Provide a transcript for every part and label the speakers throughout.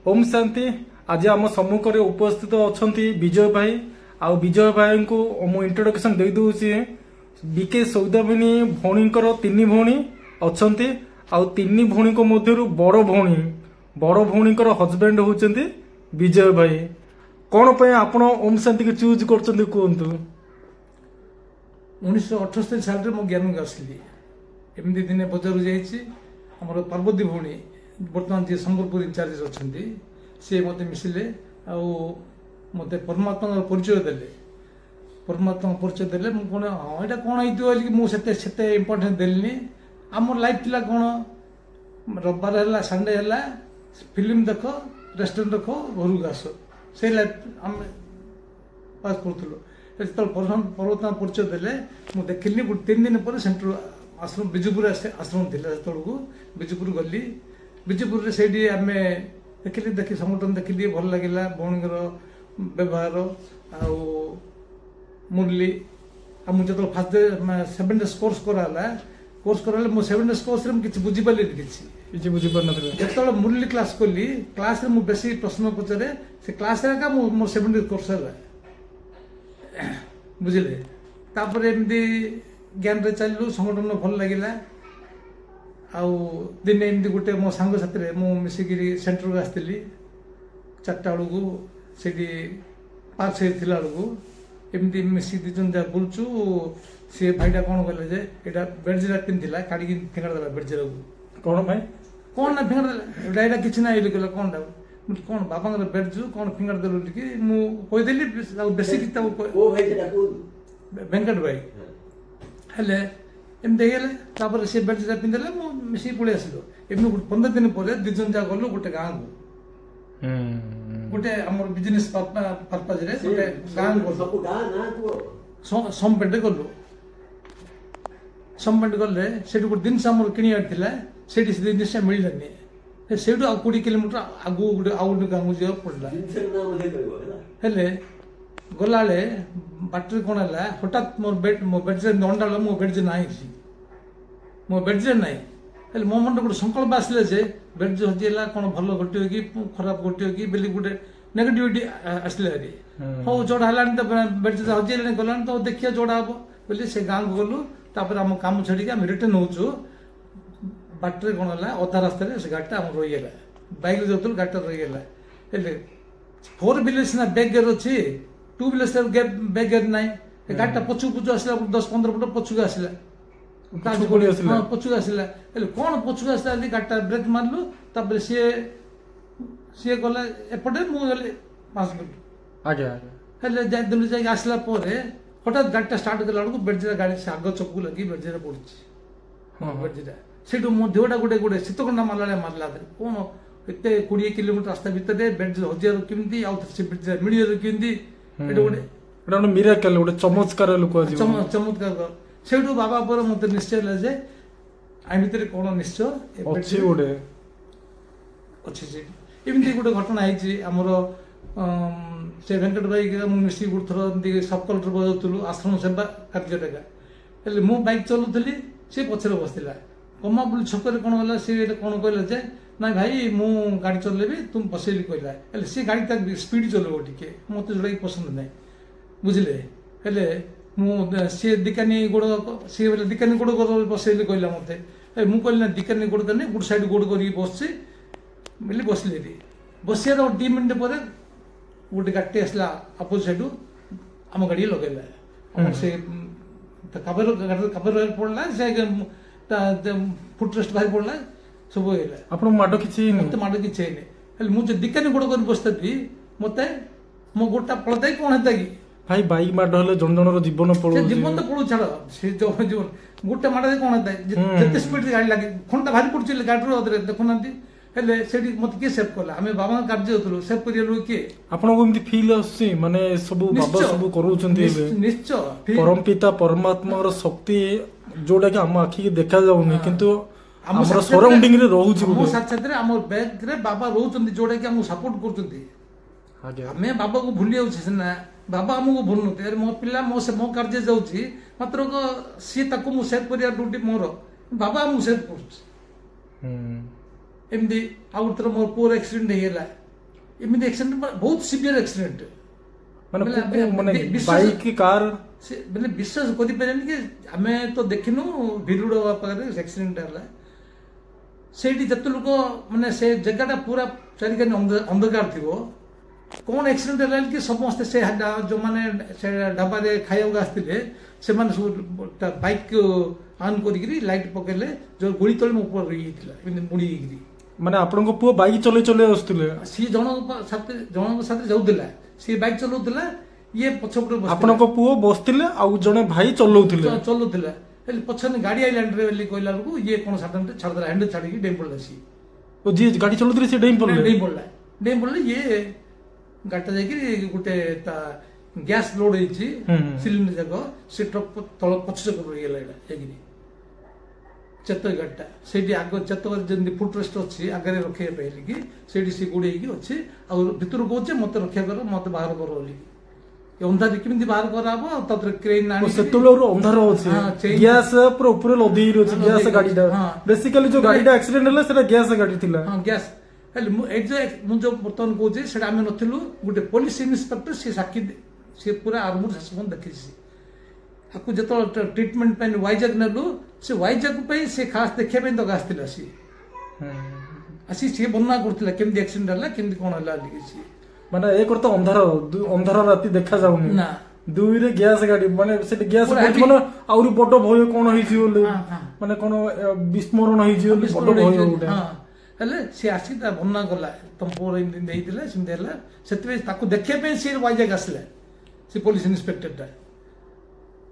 Speaker 1: ओम शांति। आज आम सम्मुख में उपस्थित अच्छा विजय भाई आ विजय भाई को मु इंट्रोडक्शन दे दूसरी। बीके सौदामिनी भौणीकर तीन भौणी अच्छा आ तीन भौणी मध्य बड़ भौणीकर हजबैंड होचंती विजय भाई। कौन पे आपण ओम शांति के चूज करछंती कहंतु।
Speaker 2: 1978 साल में ज्ञान को आसली एमती दिन बजार जामर पार्वती भौणी बर्तमान जी संबलपुर इनचार्ज अच्छा सी मत मिसिले मत परमात्मा परिचय देले। परमात्मा परिचय देले कौन हाँ यहाँ कौन होती मुझे इम्पोर्टेन्स देली। आम लाइफ थी कौन रविवार है संडे है फिल्म देख रेस्टोरेंट देख घर को आस से लाइफ आम पास करूँ। जो पर्वतमा परिचय देले मुझे देखिली 3 दिन पर सेंटर आश्रम बिजुपुर आश्रम थी को बिजुपुर गली। बिजुपुर से आम देखी संगठन देखिली भल लगे भौणीर व्यवहार आ मुरली मुझे जो फास्ट 7 डेज कोर्स कराला मो 7 डेज कोर्स किसी बुझीपारे किसी बुझीपार जो मुरली क्लास कली क्लास रे बेसी प्रश्न पचारे से क्लास मोर 7 डेज कोर्स है बुझे। तापर एमती ज्ञान रे चलू संगठन भल लगे दिन एमती गोटे मो सांग साथी मिसिक सेंटर को आसती 4टा बेलू से पार्क से बेलू एमती मिसिक 2 जन जहाँ बुलचु सी भाईटा कौन कहले जे एटा बेडजीरा पिंधिला काढ़ी फिंगाड़ देला बेडजीरा को
Speaker 1: कौन भाई
Speaker 2: कौन ना फिंगाड़ देला एटा किछि ना इले कहला कौन कौन बाबा बेडजू कौन फिंगाड़ देलु कि मु कहि देली बेसी कि ओ भाई सेटा को वेंकट भाई हेले एम देगले तापर से बेडजीरा पिंधले मु मिसी पळे आसिलो एमनु 15 दिन पर 2 जन जा गलो गोटे गां को गोटे हमर बिजनेस पर्पज रे गोटे गां को सब गां ना को समपेट गलो समपेट गले सेटु को दिन सामर किनि आथिला सेठी से दिन से मिललानी सेठू आ 20 किलोमीटर आगु गोटे आउ गोटे गांव जा पड़ला हेले गलाले बाटर कोन हला हठात मोर बेड से अंडाल मो बेड जे नाही मो बेड जे नाही हेले मो मन गोटे संकल्प आसले जे बेड जे हजिला कोन भलो घटियो कि खराब घटियो कि बेली गोटे नेगेटिविटी आसले रे हो जोड़ा हलानी त बेड जे हजिले गलानी तो देखिया जोड़ा हबो बोली से गांव गलु तापर हम काम छडी के हम रिटर्न होचु बाटर कौन है अधा रास्ता से गाड़ी आम रहीगला बैक जो गाड़ी रहीगला 4 व्हीलर सीना बैक गेयर अच्छी 2 व्हीलर बैक गेयर ना गाड़ी पचू पचू आसला 10-15 फुट पचू आसला पचू आसला कौन पचू आसला गाड़ी ब्रेक मारलु तापर सी गला एपटे मुझे 5 मिनट आगे आसला हठात गाड़ी स्टार्ट कला बेडजीरा गाड़ी से आग चक्कू लगी बेडजीरा पड़ी बेडजीरा से देहटा गोटे गोटे शीतकंडा मारला कौन एत 20 किलोमीटर रास्ता भितर बेड हजार केमती मिडिया केमती गोटे
Speaker 1: मिराकल गोटे चमत्कार लोक
Speaker 2: चमत्कार से बाबा पर मत निश्चय है जे आ भितर कौन निश्चय
Speaker 1: अच्छी गोटे
Speaker 2: अच्छी एमती गोटे घटना है आमर से वेंकट भाई मिसिक गोटे थर सब कलेक्टर बजाऊलु आश्रम सेवा कार्यटा मु बाइक चलुली सी पछरे बसला कमापुल छकरे कौन है सी कौन कहला जे ना भाई मु गाड़ी चलेबी तुम बसैली कहला सी गाड़ी स्पीड चलो टे मत जोड़ा पसंद ना बुझे हेले सी दिकानी गोड़ सी दिकानी गोड़ बसैली कहला मत मु कहली ना दिकानी गोड़ करनी गोटे साइड गोड़ कर बस बसली बसियार 2 मिनट पर गोटे गाड़ी आसला अपोजिट साइड आम गाड़ी लगेला से कवर पड़ला से फुटरेस्ट बाहर पड़ला सब आप
Speaker 1: माड कि
Speaker 2: मत माड कि मुझे दिकानी गोड़ कर बसता मत मो गोटा पड़ता कौन होता कि
Speaker 1: भाई बाइक माड जन जन जीवन पड़ो
Speaker 2: जीवन तो पड़ो छाड़ से जीवन गोटे माड़ कौन होता जिते स्पीड गाड़ी लगे खंडा भारी पड़ी गाड़ी देखुना मत किए सेव कला आम बाबा कार्य सेव कर किए
Speaker 1: आपको फिल आसुची माने सब बाबा सब करूछंती
Speaker 2: निश्चय
Speaker 1: परम पिता परमात्मा शक्ति जोटा कि आम आखि देखा जाउनी किंतु हमर सराउंडिंग रे रहउची
Speaker 2: मो साथ रे हमर बैक रे बाबा रहउचंती जोटा कि हम सपोर्ट करचंती आमे बाबा को भूली जाउछी सिना बाबा हमको भूलनुते अरे मो पिला मो से मो कार्य जाउची मात्र को सी ताको मु सेव करिया ड्यूटी मोर बाबा मु सेव करछ एमदी आउटर मोर पूरा एक्सीडेंट हेला एमती एक्सीडेंट बहुत सीवियर एक्सीडेंट
Speaker 1: ମାନେ ବାଇକ୍ କାର
Speaker 2: ମାନେ ବିଶ୍ୱାସ କରିପାରିବେନି କି ଆମେ ତ ଦେଖିନୁ ଭିରୁଡ ପାଖରେ ଆକ୍ସିଡେଣ୍ଟ ହେଲା ସେଇଠି ଯେତେ ଲୋକ ମାନେ ସେ ଜାଗାଟା ପୁରା ଚାରିକାନି ଅନ୍ଧକାର ଥିବ କଣ ଆକ୍ସିଡେଣ୍ଟ ହେଲା କି ସମସ୍ତେ ସେ ଯୋଉମାନେ ସେ ଢାବାରେ ଖାଇବାକୁ ଆସିଥିଲେ ସେମାନେ ସବୁ ବାଇକ୍ ଅନ୍ କରିକିରି ଲାଇଟ୍ ପକେଇଲେ ଯୋଉ ଗୁଳି ତଳେ ମୋ ଉପରେ ରହିଯାଇଥିଲା ଏମିତି ମୁଡ଼ି ହେଇକିରି
Speaker 1: ମାନେ ଆପଣଙ୍କ ପୁଅ ବାଇକ୍ ଚଲେଇ ଚଲେଇ ଆସୁଥିଲେ
Speaker 2: ସିଏ ଜଣଙ୍କ ସାଥିରେ ଯାଉଥିଲା ସିଏ ବାଇକ୍ ଚଲାଉଥିଲା ଇଏ ପଛପଟେ
Speaker 1: ଆପଣଙ୍କ ପୁଅ ବସିଥିଲେ ଆଉ ଜଣେ ଭାଇ ଚଲାଉଥିଲା
Speaker 2: ହେଲେ ପଛରେ ଗାଡି ଆଇଲାଣ୍ଡରେ ବୋଲି କହିଲା ବେଳକୁ ଇଏ କଣ ସାଧାରଣ ଛାଡ଼ିଦେଲା ହ୍ୟାଣ୍ଡେଲ ଛାଡିକି ଡେଇଁ ପଡିଲା ସିଏ
Speaker 1: ଯିଏ ଗାଡି ଚଲାଉଥିଲେ ସେ ଡେଇଁ
Speaker 2: ପଡିଲା ଇଏ ଗାଡିଟା ଯାଇକି ଗୋଟେ ତା ଗ୍ୟାସ ଲୋଡ ହେଇଛି ସିଲିଣ୍ଡର ଯାକ ସେ ଟ୍ରକ୍ ତଳ ପଛ ଚକ ରହିଗଲା ଏଇଟା ଯାଇକିରି ଚେତକ ଗାଡିଟା ସେଇଠି ଆଗ ଚେତକ ଯେମିତି ଫୁଟ ରେଷ୍ଟ ଅଛି ଆଗରେ ରଖିବା ପାଇଁ କି ସେଇଠି ସେ ଗୋଡି ହେଇକି ଅଛି ଆଉ ଭିତରୁ କହୁଛେ ମତେ ରକ୍ଷା କର ମତେ ବାହାର କର ବୋଲି ଅନ୍ଧାର କେମିତି ବାହାର କରାହବ ତାପରେ କ୍ରେନ୍ ଆଣି
Speaker 1: ସେତେବେଳେ ଅନ୍ଧାର ଅଛି ଗ୍ୟାସ ପୁରା ଉପରେ ଲଦେଇ ଅଛି ଗ୍ୟାସ ଗାଡିଟା ବେସିକାଲି ଯୋଉ ଗାଡିଟା ଆକ୍ସିଡେଣ୍ଟ ହେଲା ସେଟା ଗ୍ୟାସ ଗାଡି ଥିଲା
Speaker 2: ହଁ ଗ୍ୟାସ ହେଲେ ମୁଁ ଯୋଉ ବର୍ତ୍ତମାନ କହୁଛି ସେଟା ଆମେ ନଥିଲୁ ଗୋଟେ ପୋଲିସ ଇନ୍ସପେକ୍ଟର ସେ ସାକ୍ଷୀ ସେ ପୁରା ଆରମ୍ଭ ଶେଷ ପର୍ଯ୍ୟନ୍ତ ଦେଖିଛି ତାକୁ ଯେତେବେଳେ ଟ୍ରିଟମେଣ୍ଟ ପାଇଁ ୱାଇଜାଗ ନେଲୁ ସେ ୱାଇଜାଗ ପାଇଁ ସେ ଖାସ ଦେଖିବା ପାଇଁ ଦଗା ଆସିଥିଲା ସିଏ ଆସି ସିଏ ବର୍ଣ୍ଣନା କରୁଥିଲା କେମିତି ଆକ୍ସିଡେଣ୍ଟ ହେଲା କେମିତି କଣ ହେଲା ସିଏ
Speaker 1: ମାନେ ଏକ ତ ଅନ୍ଧାର ରାତି ଦେଖା ଯାଉନି
Speaker 2: ନା
Speaker 1: ଦୁଇରେ ଗ୍ୟାସ ଗାଡି ମାନେ ସେଠି ଗ୍ୟାସ ମାନେ ଆହୁରି ବଡ ଭୟ କଣ ହେଇଛି ବୋଲି ମାନେ କଣ ବିସ୍ମରଣ ହେଇଛି ବୋଲି ବଡ ଭୟ ଗୋଟେ
Speaker 2: ହେଲେ ସେ ଆସିକି ତା ବର୍ଣ୍ଣନା କଲା ତମ ପୁଅ ଏମିତି ଦେଇଥିଲା ସେମିତି ହେଲା ସେଥିପାଇଁ ତାକୁ ଦେଖିବା ପାଇଁ ସେ ୱାଇଜାଗ ଆସିଲା ସେ ପୋଲିସ ଇନ୍ସପେକ୍ଟରଟା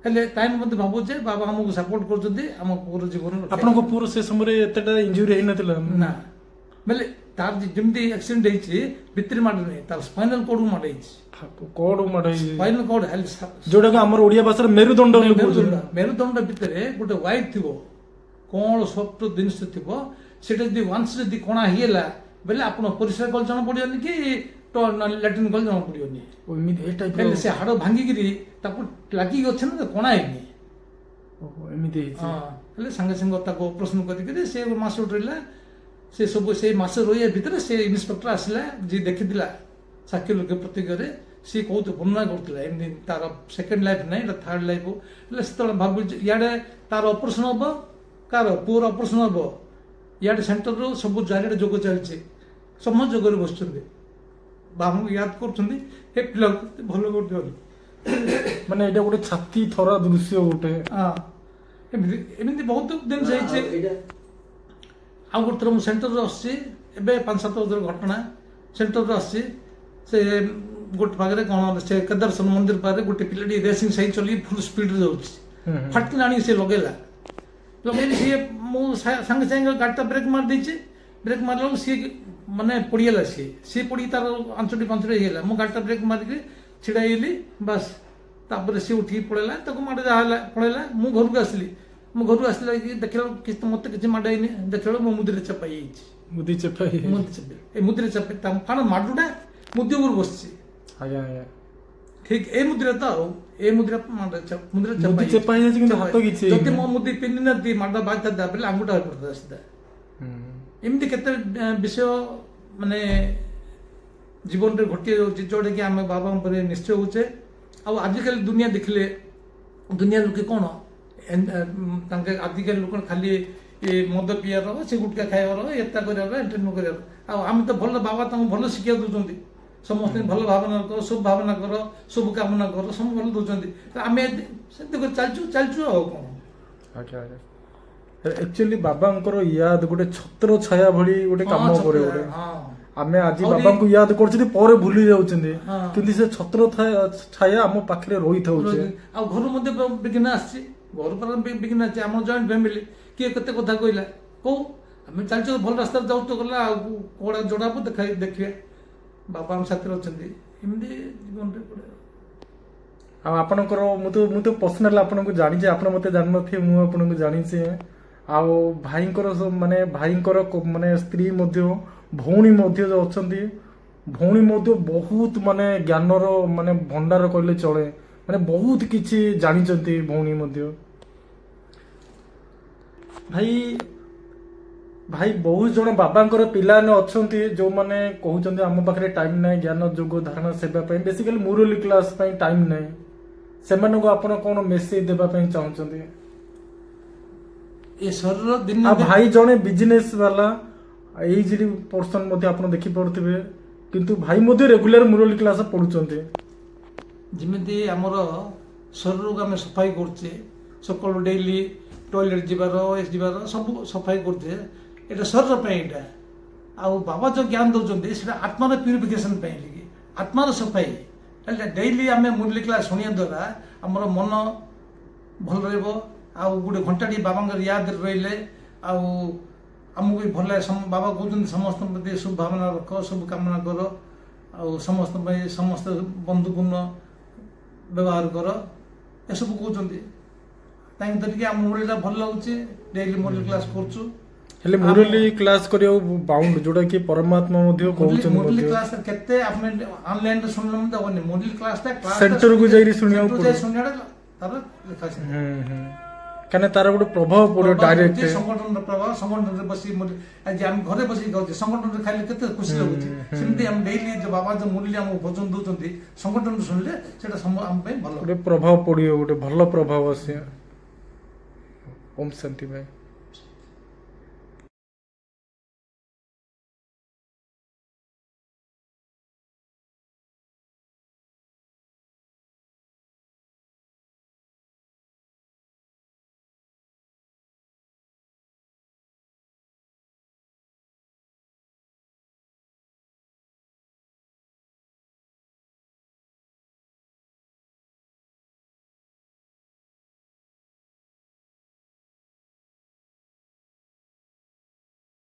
Speaker 2: ହେଲେ ଟାଇମ୍ ମଧ୍ୟ ଭାବୁଛେ ବାବା ଆମକୁ ସପୋର୍ଟ କରୁଛନ୍ତି ଆମ ପୁଅର ଜୀବନ
Speaker 1: ଆପଣଙ୍କ ପୁଅର ସେ ସମୟରେ ଏତେଟା ଇଞ୍ଜୁରି ହେଇନଥିଲା
Speaker 2: ନା ବେଲେ ତାର ଯେମିତି ଆକ୍ସିଡେଣ୍ଟ ହେଇଛି ଭିତରେ ମାଡ଼ ନାହିଁ ତାର ସ୍ପାଇନାଲ କର୍ଡକୁ ମାଡ଼ ହେଇଛି ସ୍ପାଇନାଲ କର୍ଡ
Speaker 1: ଯୋଉଟାକୁ ଆମର ଓଡିଆ ଭାଷାରେ ମେରୁଦଣ୍ଡ
Speaker 2: ମେରୁଦଣ୍ଡ ଭିତରେ ଗୋଟେ ହ୍ୱାଇଟ୍ ଥିବ କଣ ସଫ୍ଟ ଜିନିଷ ଥିବ ସେଟା ଯଦି ୱାନ୍ସ ଯଦି କଣା ହେଇଗଲା ବେଲେ ଆପଣ ପରିଷ୍କାର କଲେ ଜଣା ପଡିବନି କି ଲାଟ୍ରିନ୍ କଲେ ଜଣା ପଡିବନି ହେଲେ ସେ ହାଡ଼ ଭାଙ୍ଗିକିରି ତାକୁ ଲାଗିକି ଅଛି ନା କଣା ହେଇନି
Speaker 1: ଏମିତି
Speaker 2: ହେଲେ ସାଙ୍ଗେ ସାଙ୍ଗେ ତାକୁ ଅପରେସନ କରିକିରି ସେ ମାସ ରହିଲା ସେ ସବୁ ସେଇ ମାସ ରହିବା ଭିତରେ ସେ ଇନ୍ସପେକ୍ଟର ଆସିଲା ଯିଏ ଦେଖିଥିଲା ସାକ୍ଷୀ ଲୋକ ପ୍ରତିଜ୍ଞରେ ସିଏ କହୁଥିବ ବର୍ଣ୍ଣନା କରୁଥିଲା ଏମିତି ତାର ସେକେଣ୍ଡ ଲାଇଫ ନାହିଁ ଏଇଟା ଥାର୍ଡ ଲାଇଫ ହେଲେ ସେତେବେଳେ ଭାବୁଛି ଇଆଡେ ତାର ଅପରେସନ ହବ କାର ପୁଅର ଅପରେସନ ହବ ଇଆଡେ ସେଣ୍ଟରରୁ ସବୁ ଚାରିଆଡେ ଯୋଗ ଚାଲିଛି ସମସ୍ତ ଯୋଗରେ ବସୁଛନ୍ତି ବାବାଙ୍କୁ ୟାଦ କରୁଛନ୍ତି ଏ ପିଲାକୁ ଭଲ କରିଦିଅନ୍ତୁ
Speaker 1: ମାନେ ଏଇଟା ଗୋଟେ ଛାତି ଥରା ଦୃଶ୍ୟ ଗୋଟେ
Speaker 2: ଏମିତି ବହୁତ ଜିନିଷ ହେଇଛି ଆଉ ଗୋଟେ ଥର ମୁଁ ସେଣ୍ଟରରେ ଆସିଛି ଏବେ 5-7 ବର୍ଷର ଘଟଣା ସେଣ୍ଟରରେ ଆସିଛି ସେ ଗୋଟେ ପାଖରେ କଣ ସେ କେଦାରେଶ୍ୱର ମନ୍ଦିର ପାଖରେ ଗୋଟେ ପିଲାଟି ରେସିଂ ସାଇକେଲ ଚଲେଇ ଫୁଲ ସ୍ପିଡରେ ଯାଉଛି ଫାଟକିନା ଆଣିକି ସେ ଲଗେଇଲି ସିଏ ମୁଁ ସାଙ୍ଗେ ସାଙ୍ଗେ ଗାଡିଟା ବ୍ରେକ୍ ମାରି ଦେଇଛି ବ୍ରେକ୍ ମାରିଲା ବେଳକୁ ସିଏ ମାନେ ପଡିଗଲା ସିଏ ପଡିକି ତାର ଆଞ୍ଚୁଟି ହେଇଗଲା ମୁଁ ଗାଡିଟା ବ୍ରେକ୍ ମାରିକି ଛିଡା ହେଇଗଲି ବାସ୍ ତାପରେ ସିଏ ଉଠିକି ପଳେଇଲା ତାକୁ ମାଡ଼ ଯାହା ହେଲା ପଳେଇଲା ମୁଁ ଘରକୁ ଆସିଲି ଦେଖିଲା ମତେ କିଛି ମାଡ଼ ହେଇନି ଦେଖିଲା ମୋ ମୁଦିରେ ଚେପା ହେଇଯାଇଛି ମୁଦିରେ ଚେପା କାରଣ ମାଡୁଟା ମୁଦି ଉପରୁ ବସିଛି ଠିକ ଏ ମୁଦିରେ ତ ଆଉ ଏ ମୁଦିରେ
Speaker 1: ଚେପା ହେଇଯାଇଛି
Speaker 2: ଯଦି ମୋ ମୁଦି ପିନ୍ଧିନନ୍ତି ମାଡ ବାଜିଥାନ୍ତା ବେଲେ ଆଙ୍ଗୁଟା ହୋଇ ପଡିଥାନ୍ତା ସିଧା ଏମିତି କେତେ ବିଷୟ ମାନେ ଜୀବନରେ ଘଟି ଯାଉଛି ଯୋଉଟା କି ଆମେ ବାବାଙ୍କ ଉପରେ ନିଶ୍ଚୟ ହଉଛେ ଆଉ ଆଜିକାଲି ଦୁନିଆ ଦେଖିଲେ ଦୁନିଆ ଲୋକେ କଣ ତାଙ୍କେ ଆଜିକାଲି ଲୋକ ଖାଲି ମଦ ପିଇବାର ସେ ଗୁଟକା ଖାଇବାର ଏତା କରିବାର ଏଣ୍ଟରଟେନମେଣ୍ଟ କରିବାର ଆଉ ଆମେ ତ ଭଲ ବାବା ତାଙ୍କୁ ଭଲ ଶିକ୍ଷା ଦଉଛନ୍ତି ସମସ୍ତେ ଭଲ ଭାବନା କର ସବୁ ଭାବନା କର ସବୁ କାମନା କର ସବୁ ଭଲ ଦଉଛନ୍ତି ଆମେ ସେମିତି କରି ଚାଲିଛୁ ଆଉ କଣ
Speaker 1: ଆକ୍ଚୁଆଲି ବାବାଙ୍କର ୟାଦ ଗୋଟେ ଛତ୍ର ଛାୟା ଭଳି ଗୋଟେ କାମ କରେ ଗୋଟେ ଆମେ ଆଜି ବାବାଙ୍କୁ ୟାଦ କରୁଛନ୍ତି ପରେ ଭୁଲି ଯାଉଛନ୍ତି କିନ୍ତୁ ସେ ଛତ୍ର ଛାୟା ଆମ ପାଖରେ ରହିଥାଉଛି
Speaker 2: ଆଉ ଘରୁ ମଧ୍ୟ ବିଘ୍ନ ଆସିଛି ଘର ପାଖରେ ବିଘ୍ନ ଆସିଛି ଆମର ଜଏଣ୍ଟ ଫ୍ୟାମିଲି କିଏ କେତେ କଥା କହିଲା କହୁ ଆମେ ଚାଲିଛୁ ଭଲ ରାସ୍ତାରେ ଯାଉଛୁ ଗଲା ଆଉ କୋଉଟା ଜଣାବ ଦେଖିବା ବାବା ଆମ ସାଥିରେ ଅଛନ୍ତି ଏମିତି ଜୀବନରେ ପଡେ
Speaker 1: ଆଉ ଆପଣଙ୍କର ମୁଁ ତ ପର୍ସନାଲ ଆପଣଙ୍କୁ ଜାଣିଛି ଆପଣ ମତେ ଜାଣିନଥିବେ ମୁଁ ଆପଣଙ୍କୁ ଜାଣିଛି ଆଉ ଭାଇଙ୍କର ମାନେ ସ୍ତ୍ରୀ ମଧ୍ୟ ଭଉଣୀ ମଧ୍ୟ ଯୋଉ ଅଛନ୍ତି ଭଉଣୀ ମଧ୍ୟ ବହୁତ ମାନେ ଜ୍ଞାନର ମାନେ ଭଣ୍ଡାର କହିଲେ ଚଳେ ମାନେ ବହୁତ କିଛି ଜାଣିଛନ୍ତି ଭଉଣୀ ମଧ୍ୟ ଭାଇ भाई बहुत जन बाबांकर पिलाने अच्छे जो मैंने कहते आम पाखे टाइम ना ज्ञान जोग धारणा सेवा बेसिकली मुरली क्लास टाइम ना से आप कौन मेसेज देवाई चाहते
Speaker 2: ये शरीर दिन
Speaker 1: भाई जड़े बिजनेस वाला एज पर्सन आप देखिपे किंतु भाई रेगुलर मुरली क्लास पढ़ुंट
Speaker 2: जमी आमर शरीर को आम सफाई करचे सकाल डेली टॉयलेट जीवार सब सफाई करते ये शरीर पे आ बाबा जो ज्ञान दौरान आत्मार प्यूरिफिकेशन आत्मार सफाई डेली आम मुरली क्लास शुणा द्वारा आमर मन भल रोटे घंटाटी बाबा याद रही आमको भी भल बाबा कहते समस्त प्रति शुभ भावना रख शुभ कामना कर समस्त समस्त बंधुपूर्ण व्यवहार कर ये सब कहते धरिकी आम मुरली भल लगुच डेली मुरली क्लास करूँ
Speaker 1: हेले मुरली क्लास करियो बाउंड जोटा कि परमात्मा मध्य कहउछन
Speaker 2: मुरली क्लास केते आपने ऑनलाइन रे सुनलो म दबनी मुरली क्लास ता
Speaker 1: सेंटर को जाई सुनियो
Speaker 2: पड़ो सुनिया तार लिखा छै
Speaker 1: कने तार गुड प्रभाव पड़ो डायरेक्ट
Speaker 2: संगठन प्रभाव संगठन रे बसी आज हम घरे बसी कहउछ संगठन रे खाली केते खुशी लगुछ सिमती हम डेली जो बाबा जो मुरली हम भजन दोचंती संगठन रे सुनले सेटा हम पे भलो
Speaker 1: प्रभाव पड़ियो गुड भलो प्रभाव आसे ओम शांति भाई।